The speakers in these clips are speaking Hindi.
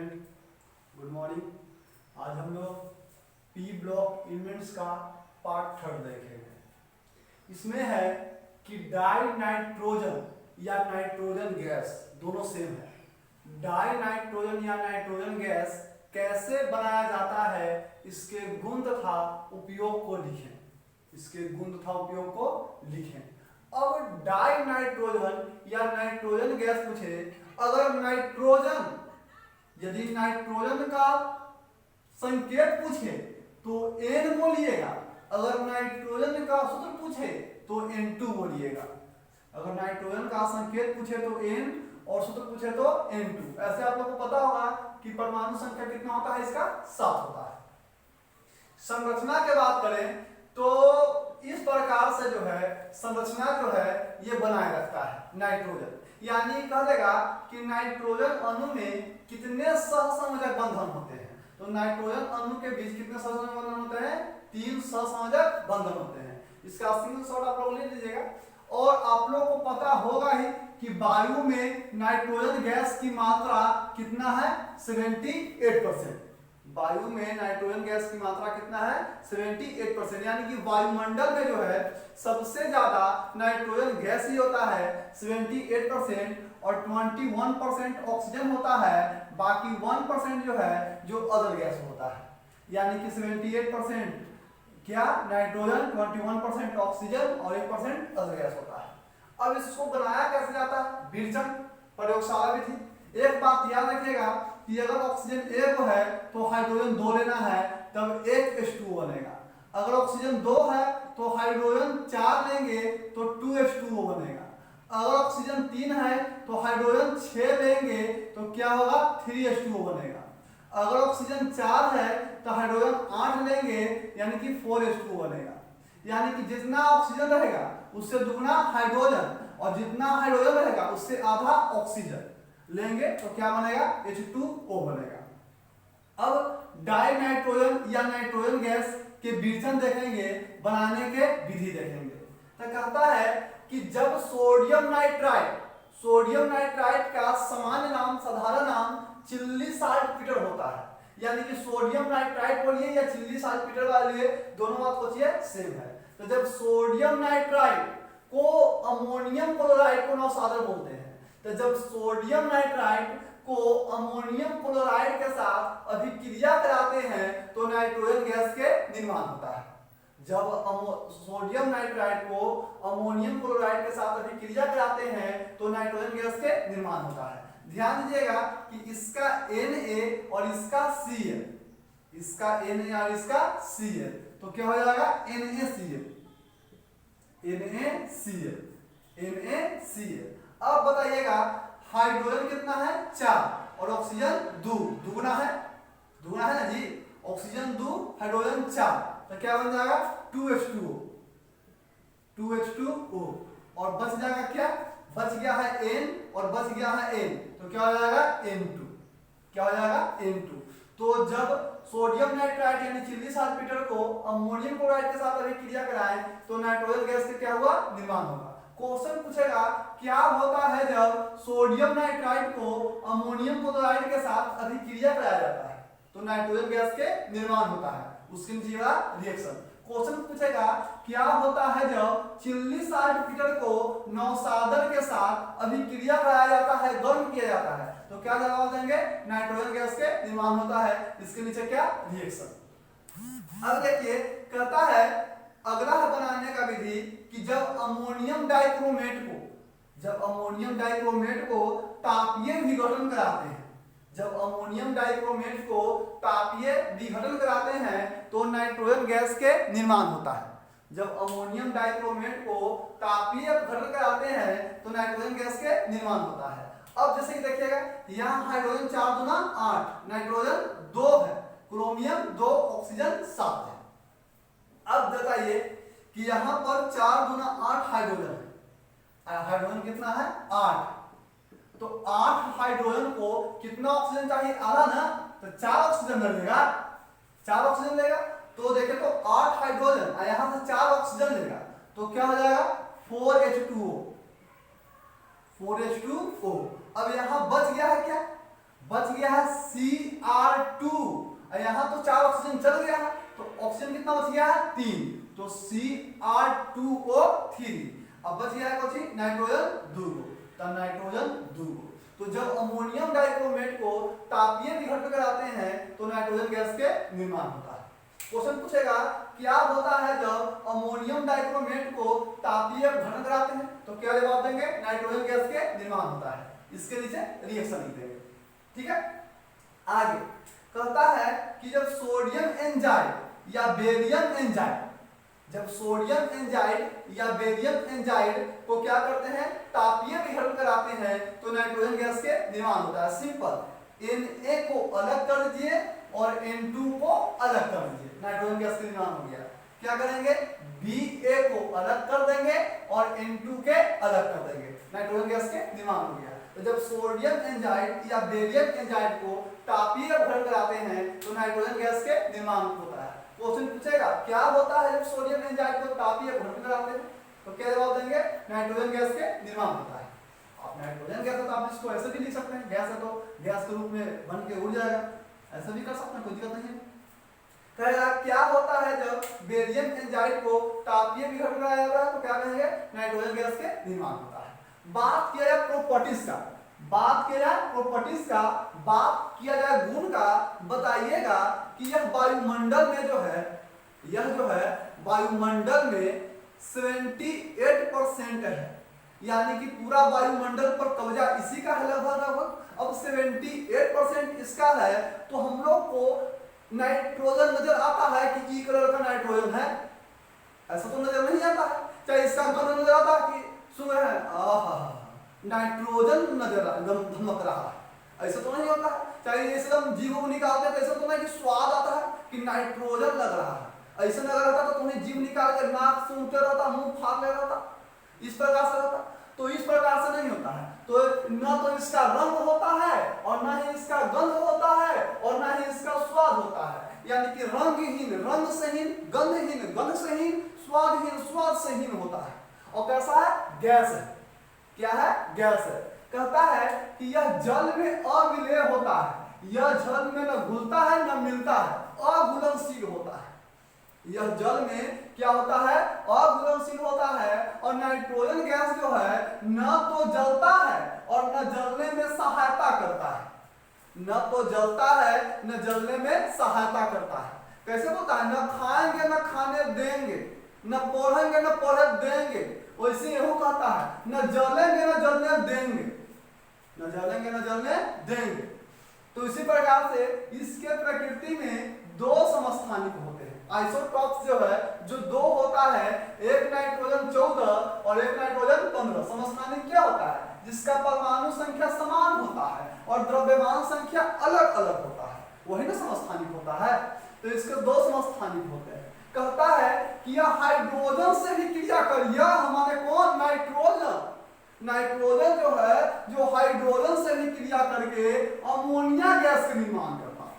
Student, good morning. आज हम लोग पी ब्लॉक एलिमेंट्स का पार्ट 3 देखेंगे। इसमें है कि डाई नाइट्रोजन या नाइट्रोजन गैस दोनों सेम है। डाई नाइट्रोजन या नाइट्रोजन गैस कैसे बनाया जाता है, इसके गुण तथा उपयोग को लिखें। इसके गुण तथा उपयोग को लिखें। अब डाई नाइट्रोजन या नाइट्रोजन गैस पूछे, अगर नाइट्रोजन यदि नाइट्रोजन का संकेत पूछे तो N बोलिएगा, अगर नाइट्रोजन का सूत्र पूछे तो N2 बोलिएगा। अगर नाइट्रोजन का संकेत पूछे तो N और सूत्र पूछे तो N2। ऐसे आप लोग को पता होगा कि परमाणु संख्या कितना होता है, इसका 7 होता है। संरचना की बात करें तो इस प्रकार से जो है संरचना जो है ये बनाए रखता है नाइट्रोजन। यानी कह देगा कि नाइट्रोजन अणु में कितने सहसंयोजक बंधन होते हैं। तो नाइट्रोजन अणु के बीच कितने सहसंयोजक बंधन होते हैं? 3 सहसंयोजक बंधन होते हैं। इसका स्क्रीनशॉट आप लोग ले लीजिएगा। और आप लोग को पता होगा ही कि वायु में नाइट्रोजन गैस की मात्रा कितना है? 78%। वायु में नाइट्रोजन गैस की मात्रा कितना है? 78%। यानी कि वायुमंडल में जो है सबसे ज्यादा नाइट्रोजन गैस ही होता है 78%, और 21% ऑक्सीजन होता है। बाकी 1% जो है जो अदर गैस होता है। यानी कि 78% क्या नाइट्रोजन, 21% ऑक्सीजन और 1% अदर गैस होता है। अब इसको बनाया कैसे जाता है? विरचन प्रयोगशाला विधि। एक बात याद रखिएगा कि अगर ऑक्सीजन 1 है तो हाइड्रोजन 2 लेना है, तब 1H2O बनेगा। अगर ऑक्सीजन 2 है तो हाइड्रोजन 4 लेंगे तो 2H2O बनेगा। अगर ऑक्सीजन 3 है तो हाइड्रोजन 6 लेंगे तो क्या होगा? 3H2O बनेगा। अगर ऑक्सीजन 4 है तो हाइड्रोजन 8 लेंगे यानी कि 4H2O बनेगा। यानी कि जितना ऑक्सीजन रहेगा उससे दुगना हाइड्रोजन, और जितना हाइड्रोजन रहेगा उससे आधा ऑक्सीजन लेंगे तो क्या बनेगा? H2O बनेगा। अब डाई नाइट्रोजन या नाइट्रोजन गैस के विरचन देखेंगे, बनाने के विधि देखेंगे। तो कहता है कि जब सोडियम नाइट्राइट का सामान्य नाम, साधारण नाम चिल्ली साल्टपीटर होता है। यानी कि सोडियम नाइट्राइट बोलिए या चिल्ली साल्टपीटर वाले, दोनों बात सोचिए सेम है। तो जब सोडियम नाइट्राइट को अमोनियम क्लोराइड को नौसादर बोलते हैं, तो जब सोडियम नाइट्राइट को अमोनियम क्लोराइड के साथ अभिक्रिया कराते हैं तो नाइट्रोजन गैस के निर्माण होता है। जब सोडियम नाइट्राइट को अमोनियम क्लोराइड के साथ अभिक्रिया कराते हैं तो नाइट्रोजन गैस के निर्माण होता है। ध्यान दीजिएगा कि इसका Na और इसका Cl, इसका Na और इसका Cl, तो क्या हो जाएगा? NaCl। अब बताइएगा हाइड्रोजन कितना है? 4 और ऑक्सीजन 2, दुगना है ना जी। ऑक्सीजन 2 हाइड्रोजन 4, तो क्या बन जाएगा? 2H2O। और बच जाएगा क्या? बच गया है N और बच गया है N, तो क्या हो जाएगा? N2। क्या हो जाएगा? N2। तो जब सोडियम नाइट्राइट यानी चिल्ली साल्टपीटर को अमोनियम क्लोराइड के साथ अभिक्रिया कराएं तो नाइट्रोजन गैस का क्या हुआ? निर्माण होगा। क्वेश्चन पूछेगा क्या होता है जब सोडियम नाइट्राइट को अमोनियम क्लोराइड के साथ अभिक्रिया कराया जाता है तो नाइट्रोजन गैस के निर्माण होता है। उसके नीचे रिएक्शन। क्वेश्चन पूछेगा क्या होता है जब चिल्ली साल्टपीटर को नौसादर के साथ अभिक्रिया कराया जाता है, गर्म किया जाता है, तो क्या जवाब देंगे? नाइट्रोजन गैस के निर्माण होता है। इसके नीचे क्या? रिएक्शन। अब देखिए कहता है अगला है बनाने का विधि कि जब अमोनियम डाइक्रोमेट को तापीय विघटन कराते हैं, जब अमोनियम डाइक्रोमेट को तापीय विघटन कराते हैं तो नाइट्रोजन गैस के निर्माण होता है। जब अमोनियम डाइक्रोमेट को तापीय विघटन कराते हैं तो नाइट्रोजन गैस के निर्माण होता है। अब जैसे कि देखिएगा यहाँ हाइड्रोजन 4 दूना 8, नाइट्रोजन 2 है, क्रोमियम 2, ऑक्सीजन 7 है। अब बताइए कि यहाँ पर 4 दूना 8 हाइड्रोजन है। हाइड्रोजन कितना है? 8। तो 8 हाइड्रोजन को कितना ऑक्सीजन चाहिए? आधा ना, तो 4 ऑक्सीजन लेगा। 4 ऑक्सीजन लेगा तो देखे तो 8 हाइड्रोजन यहां से 4 ऑक्सीजन लेगा तो क्या हो जाएगा? 4H2O। अब यहां बच गया है क्या? बच गया है Cr2, यहाँ तो 4 ऑक्सीजन चल गया है तो ऑक्सीजन कितना बच गया है 3, तो Cr2O3। अब बच गया है कौन सी नाइट्रोजन 2, तो नाइट्रोजन 2। तो जब अमोनियम डाइक्रोमेट को तापीय विघटन कराते हैं तो नाइट्रोजन गैस के निर्माण होता है। क्वेश्चन पूछेगा क्या होता है जब अमोनियम डाइक्रोमेट को तापीय विघटन कराते हैं, तो क्या जवाब देंगे नाइट्रोजन गैस के निर्माण होता है। इसके नीचे रिएक्शन लिख देंगे, ठीक है। आगे कहता है कि जब सोडियम एंजाइड या बेरियम एंजाइड, जब सोडियम एंजाइड या बेरियम एंजाइड को क्या करते हैं तापीय विघटन कराते हैं तो नाइट्रोजन गैस के निर्माण होता है। सिंपल, Na को अलग कर दीजिए और N2 को अलग कर दीजिए, नाइट्रोजन गैस के निर्माण हो गया। क्या करेंगे Ba को अलग कर देंगे और N2 के अलग कर देंगे, नाइट्रोजन गैस के निर्माण हो गया। तो जब सोडियम एंजाइड या बेरियम एंजाइड को तापीय विघटन कराते हैं तो नाइट्रोजन गैस के निर्माण होता है। क्वेश्चन पूछेगा क्या होता है जब सोडियम एंजाइड को तापीय विघटन कराते हैं, तो क्या जवाब देंगे नाइट्रोजन गैस के निर्माण होता है। आप नाइट्रोजन गैस है तो आप इसको ऐसे भी लिख सकते हैं, गैस है तो गैस के रूप में बन के उड़ जाएगा, ऐसा भी कर सकते हैं, कोई दिक्कत नहीं है। कहेगा क्या होता है जब बेरियम एंजाइड को तापीय विघटन कराया जाता है तो क्या कहेंगे नाइट्रोजन गैस के निर्माण होता है। बात किया जाए प्रॉपर्टीज का, बात किया जाए प्रॉपर्टीज का, बात किया जाए गुण का, बताइएगा कि यह वायुमंडल में जो है, यह जो है वायुमंडल में 78% है, यानी कि पूरा वायुमंडल पर कब्जा इसी का है लगभग। अब 78% इसका है तो हम लोग को नाइट्रोजन नजर आता है कि ई कलर का नाइट्रोजन है, ऐसा तो नजर नहीं आता है। चाहे इसका कलर नजर आता है कि सुन रहे हैं नाइट्रोजन नजर धमक रहा है, ऐसा तो नहीं होता है। चाहे एकदम जीव निकालते तो ऐसा तो नहीं कि स्वाद आता है कि नाइट्रोजन लग रहा है, ऐसा लग रहा था तो तुम्हें जीव निकाल के नाक सूंघते रहता, मुंह फाड़ ले रहा था, इस प्रकार से होता। तो इस प्रकार से नहीं होता है। तो ना तो इसका रंग होता है और ना ही इसका गंध होता है और ना ही इसका स्वाद होता है, यानी कि रंगहीन रंग सेहीन, गंधहीन गंध सेहीन, स्वादहीन स्वाद सेहीन होता है। और कैसा है गैस है, क्या है गैस है। कहता है कि यह जल में अविलेय होता है, यह जल में न घुलता है न मिलता है, अघुलनशील होता है। यह जल में क्या होता है अघुलनशील होता है। और नाइट्रोजन गैस जो है न तो जलता है और न जलने में सहायता करता है, न तो जलता है न जलने में सहायता करता है। कैसे बोलता है न खाएंगे न खाने देंगे, न पढ़ेंगे न पढ़े देंगे, वैसे यही कहता है न जलेंगे न जलने देंगे, न जलेंगे न जलने देंगे। तो इसी प्रकार से इसके प्रकृति में दो समस्थानिक होते हैं, आइसोटॉप्स जो है जो दो होता है, एक नाइट्रोजन 14 और एक नाइट्रोजन 15। समस्थानिक क्या होता है जिसका परमाणु संख्या समान होता है और द्रव्यमान संख्या अलग अलग होता है, वही ना समस्थानिक होता है। तो इसके दो समस्थानिक होते हैं। कहता है कि यह हाइड्रोजन से भी क्रिया कर, यह हमारे कौन नाइट्रोजन, नाइट्रोजन जो है जो हाइड्रोजन से भी क्रिया करके अमोनिया गैस के निर्माण करता है।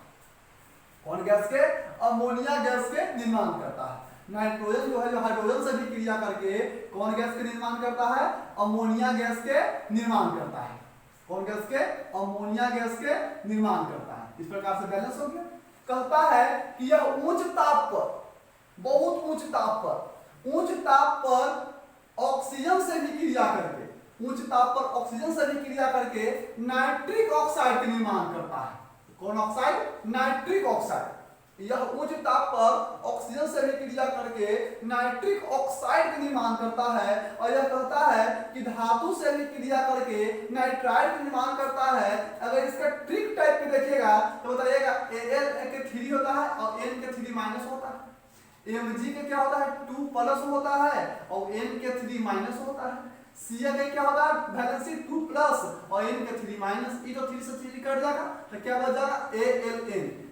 कौन गैस के अमोनिया गैस के निर्माण करता है। नाइट्रोजन जो है जो हाइड्रोजन से भी क्रिया करके कौन गैस के निर्माण करता है अमोनिया गैस के निर्माण करता है। कौन गैस के अमोनिया गैस के निर्माण करता है। इस प्रकार से बैलेंस हो गया। कहता है कि यह उच्च ताप पर, बहुत उच्च ताप पर ऑक्सीजन से भी क्रिया करके, उच्च ताप पर ऑक्सीजन से भी क्रिया करके नाइट्रिक ऑक्साइड का निर्माण करता है। कौन ऑक्साइड नाइट्रिक ऑक्साइड। यह उच्च ताप पर ऑक्सीजन से भी क्रिया करके नाइट्रिक ऑक्साइड का निर्माण करता है। और यह कहता है कि धातु से भी क्रिया करके नाइट्राइड का निर्माण करता है। अगर इसका ट्रिक टाइप में देखिएगा तो बताइएगा Al के 3 होता है और N के 3 माइनस होता है। Mg के क्या होता है 2 प्लस होता है और N के 3 माइनस होता है। Cl के क्या होता है वैलेंसी 2 प्लस और N के 3 माइनस। ई तो 3 से 3 कट जाएगा तो क्या बच जाएगा Aln,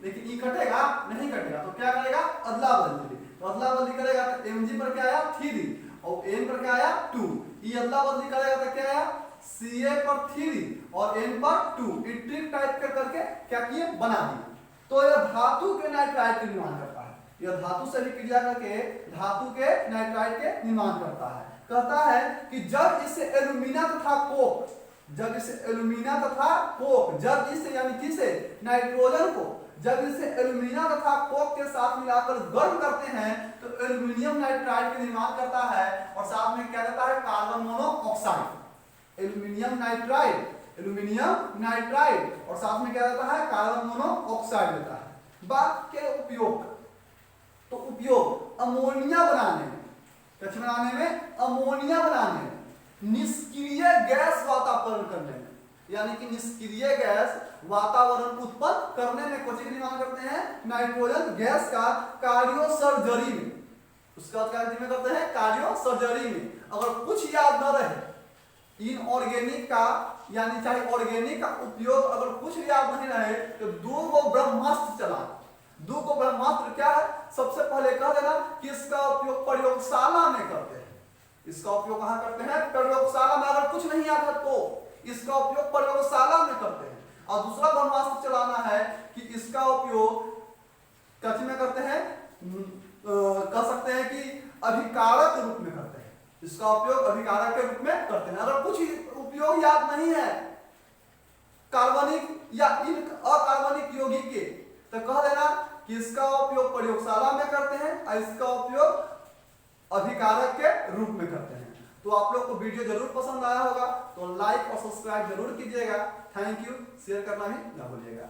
लेकिन ई कटेगा नहीं कटेगा तो क्या करेगा अदला बदली। तो अदला बदली करेगा तो Mg पर क्या आया 3 और N पर क्या आया 2। ई अदला बदली करेगा तो क्या आया Ca पर 3 और N पर 2। ई ट्रिक टाइप करके क्या किए बना दिए। तो यह धातु के नाइट्राइड का निर्माण करता है। यह धातु से भी क्रिया करके धातु के नाइट्राइड के निर्माण करता है। कहता है कि जब इसे एल्यूमिना तथा कोक, जब इसे एल्यूमिना तथा कोक, जब इसे यानी किसे नाइट्रोजन को जब इसे एल्यूमिना तथा कोक के साथ मिलाकर गर्म करते हैं तो एल्यूमिनियम नाइट्राइड का निर्माण करता है और साथ में क्या देता है कार्बन मोनोऑक्साइड। एल्यूमिनियम नाइट्राइड और साथ में क्या देता है कार्बन मोनोऑक्साइड देता है। बात के उपयोग, तो उपयोग अमोनिया बनाने में, कच्चे बनाने में, अमोनिया बनाने में, निष्क्रिय गैस वातावरण करने में, यानी कि निष्क्रिय गैस वातावरण उत्पन्न करने में कोशिश निर्माण करते हैं नाइट्रोजन गैस का कार्डियो सर्जरी में। उसका क्या करते हैं कार्डियो सर्जरी में। अगर कुछ याद न रहे इनऑर्गेनिक का यानी चाहे ऑर्गेनिक का उपयोग अगर कुछ याद नहीं रहे तो दो गो ब्रह्मास्त्र चला। दो गो ब्रह्मास्त्र क्या है, सबसे पहले कह देना कि इसका उपयोग प्रयोगशाला में करते हैं। इसका उपयोग कहां करते हैं प्रयोगशाला में। अगर कुछ नहीं याद है तो इसका उपयोग प्रयोगशाला में करते हैं। और दूसरा ब्रह्मास्त्र चलाना है कि इसका उपयोग कथी में करते हैं, कह सकते हैं कि अभिकारक के रूप में करते हैं। इसका उपयोग अभिकारक के रूप में करते हैं। अगर कुछ उपयोग याद नहीं है कार्बनिक या इन अकार्बनिक यौगिक के तो कह देना कि इसका उपयोग प्रयोगशाला में करते हैं और इसका उपयोग अभिकारक के रूप में करते हैं। तो आप लोग को वीडियो जरूर पसंद आया होगा तो लाइक और सब्सक्राइब जरूर कीजिएगा। थैंक यू, शेयर करना भी ना भूलिएगा।